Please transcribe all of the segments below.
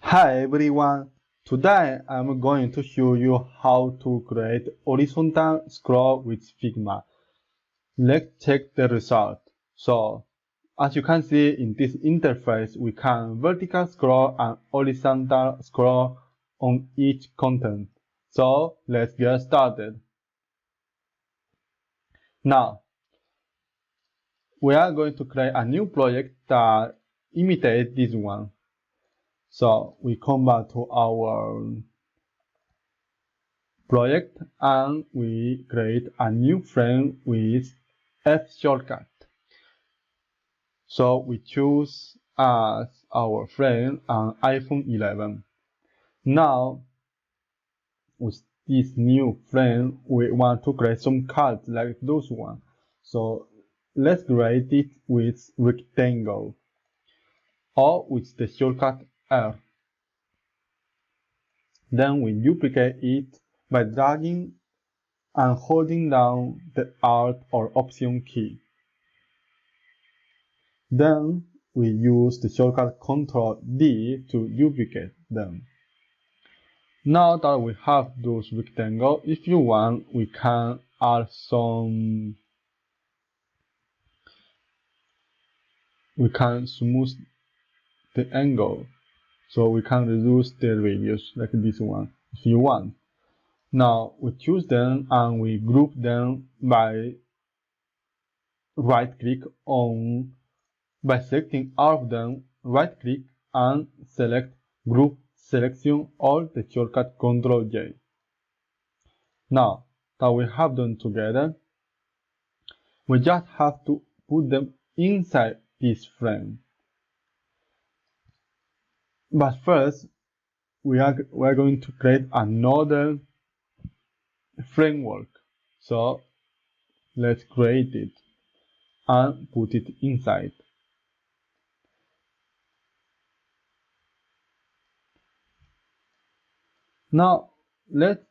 Hi everyone, today I'm going to show you how to create horizontal scroll with Figma. Let's check the result. So, as you can see in this interface, we can vertical scroll and horizontal scroll on each content. So, let's get started. Now, we are going to create a new project that imitates this one. So, we come back to our project and we create a new frame with F shortcut. So we choose as our frame an iPhone 11. Now with this new frame we want to create some cards like those one. So let's create it with rectangle or with the shortcut R. Then we duplicate it by dragging and holding down the Alt or Option key. Then we use the shortcut Ctrl D to duplicate them. Now that we have those rectangles, if you want, we can add we can smooth the angle. So we can reduce the radius like this one if you want. Now we choose them and we group them by right click on by selecting all of them, right click and select Group Selection or the shortcut Ctrl J. Now that we have them together, we just have to put them inside this frame. But first, we are going to create another framework. So let's create it and put it inside. Now let's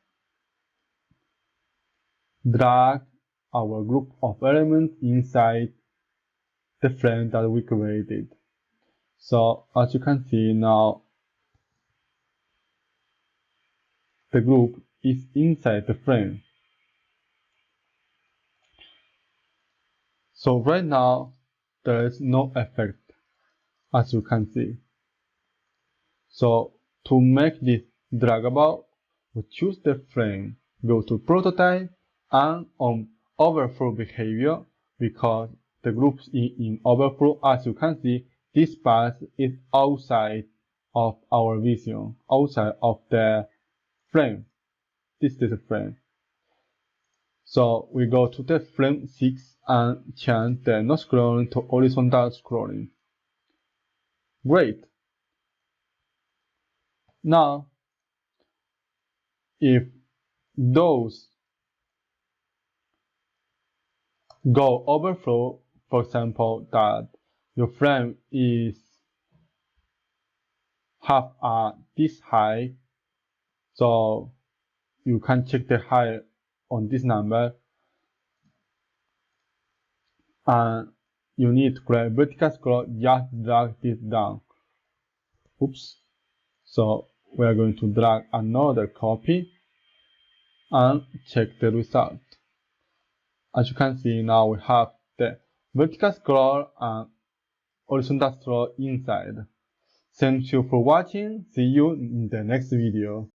drag our group of elements inside the frame that we created. So as you can see now, the group is inside the frame. So right now there is no effect, as you can see. So to make this draggable, we choose the frame, go to prototype and on overflow behavior, because the groups in overflow, as you can see, this part is outside of our vision, outside of the frame. This is the frame. So we go to the frame 6 and change the no scrolling to horizontal scrolling. Great. Now, if those go overflow, for example, that your frame is have this height, so you can check the height on this number, and you need to create vertical scroll, just drag this down. Oops. So we are going to drag another copy and check the result. As you can see, now we have the vertical scroll and horizontal scroll inside. Thank you for watching. See you in the next video.